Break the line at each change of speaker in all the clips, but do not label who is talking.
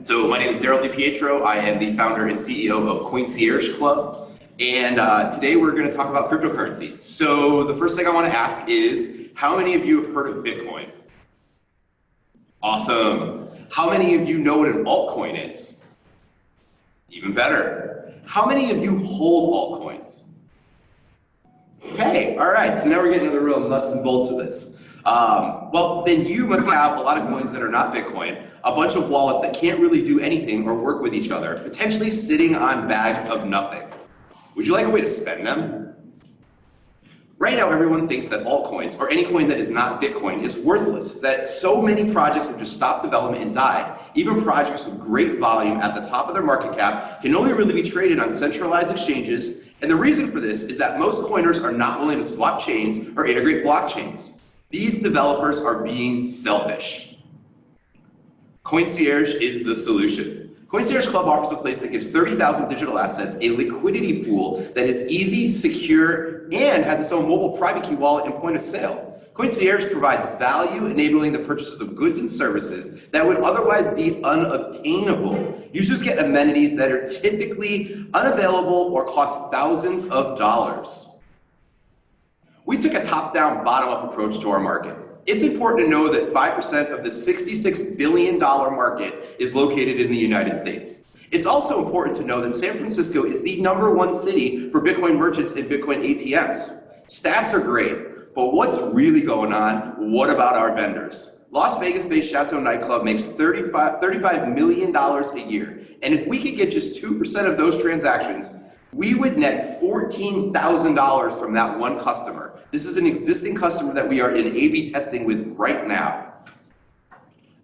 So my name is Darryll DiPietro. I am the founder and CEO of Coincierge Club. And today we're going to talk about cryptocurrency. So the first thing I want to ask is, how many of you have heard of Bitcoin? Awesome. How many of you know what an altcoin is? Even better. How many of you hold altcoins? Okay, all right, so now we're getting into the real nuts and bolts of this. Well, then you must have a lot of coins that are not Bitcoin, a bunch of wallets that can't really do anything or work with each other, potentially sitting on bags of nothing. Would you like a way to spend them? Right now, everyone thinks that altcoins, or any coin that is not Bitcoin, is worthless, that so many projects have just stopped development and died. Even projects with great volume at the top of their market cap can only really be traded on centralized exchanges, and the reason for this is that most coiners are not willing to swap chains or integrate blockchains. These developers are being selfish. Coincierge is the solution. Coincierge Club offers a place that gives 30,000 digital assets a liquidity pool that is easy, secure, and has its own mobile private key wallet and point of sale. Coincierge provides value, enabling the purchases of goods and services that would otherwise be unobtainable. Users get amenities that are typically unavailable or cost thousands of dollars. We took a top-down, bottom-up approach to our market. It's important to know that 5% of the $66 billion market is located in the United States. It's also important to know that San Francisco is the #1 city for Bitcoin merchants and Bitcoin ATMs. Stats are great, but what's really going on? What about our vendors? Las Vegas-based Chateau nightclub makes $35 million a year, and if we could get just 2% of those transactions, we would net $14,000 from that one customer. This is an existing customer that we are in A/B testing with right now.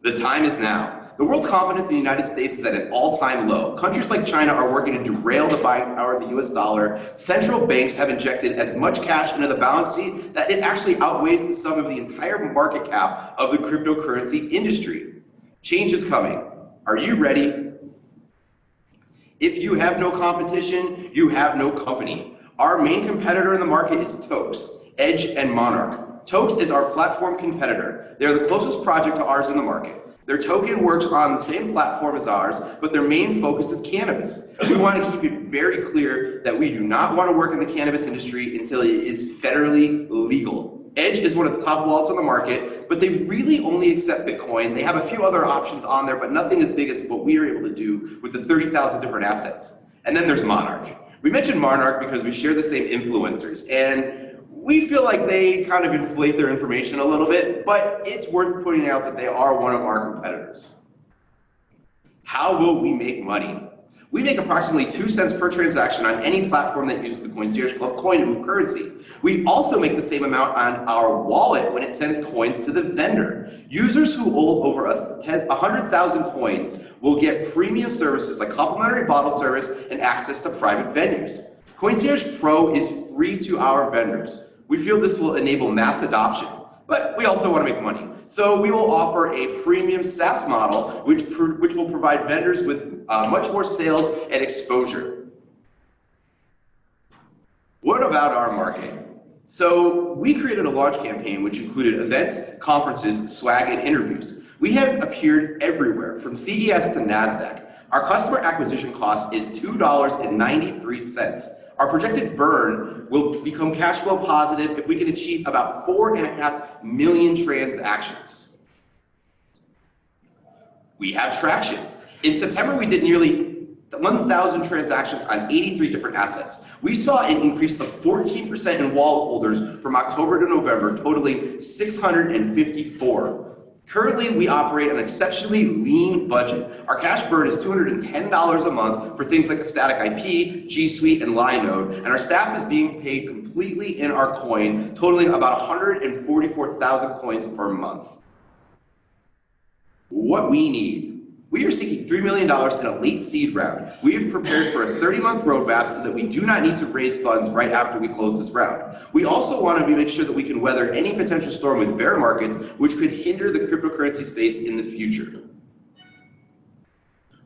The time is now. The world's confidence in the United States is at an all-time low. Countries like China are working to derail the buying power of the US dollar. Central banks have injected as much cash into the balance sheet that it actually outweighs the sum of the entire market cap of the cryptocurrency industry. Change is coming. Are you ready? If you have no competition, you have no company. Our main competitor in the market is Tokes, Edge, and Monarch. Tokes is our platform competitor. They're the closest project to ours in the market. Their token works on the same platform as ours, but their main focus is cannabis. We want to keep it very clear that we do not want to work in the cannabis industry until it is federally legal. Edge is one of the top wallets on the market, but they really only accept Bitcoin. They have a few other options on there, but nothing as big as what we are able to do with the 30,000 different assets. And then there's Monarch. We mentioned Monarch because we share the same influencers, and we feel like they kind of inflate their information a little bit, but it's worth pointing out that they are one of our competitors. How will we make money? We make approximately 2 cents per transaction on any platform that uses the Coincierge Club coin to move currency. We also make the same amount on our wallet when it sends coins to the vendor. Users who hold over 100,000 coins will get premium services like complimentary bottle service and access to private venues. Coincierge Pro is free to our vendors. We feel this will enable mass adoption, but we also want to make money. So we will offer a premium SaaS model, which will provide vendors with much more sales and exposure. What about our marketing? So we created a launch campaign which included events, conferences, swag, and interviews. We have appeared everywhere, from CES to NASDAQ. Our customer acquisition cost is $2.93. Our projected burn will become cash flow positive if we can achieve about 4.5 million transactions. We have traction. In September, we did nearly 1,000 transactions on 83 different assets. We saw an increase of 14% in wallet holders from October to November, totaling 654. Currently, we operate an exceptionally lean budget. Our cash burn is $210 a month for things like a static IP, G Suite, and Linode, and our staff is being paid completely in our coin, totaling about 144,000 coins per month. What we need. We are seeking $3 million in a late seed round. We have prepared for a 30-month roadmap so that we do not need to raise funds right after we close this round. We also want to make sure that we can weather any potential storm with bear markets, which could hinder the cryptocurrency space in the future.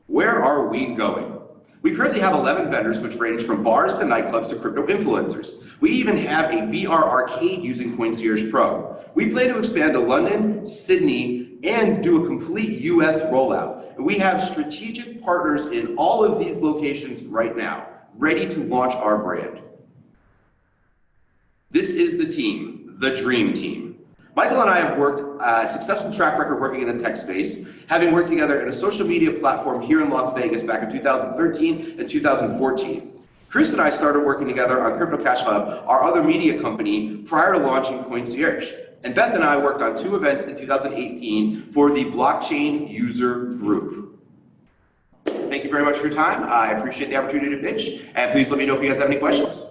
Where are we going? We currently have 11 vendors, which range from bars to nightclubs to crypto influencers. We even have a VR arcade using Coincierge Pro. We plan to expand to London, Sydney, and do a complete US rollout. We have strategic partners in all of these locations right now, ready to launch our brand. This is the team, the dream team. Michael and I have worked a successful track record working in the tech space, having worked together in a social media platform here in Las Vegas back in 2013 and 2014. Chris and I started working together on Coincierge Club, our other media company, prior to launching Coincierge. And Beth and I worked on 2 events in 2018 for the Blockchain User Group. Thank you very much for your time. I appreciate the opportunity to pitch, and please let me know if you guys have any questions.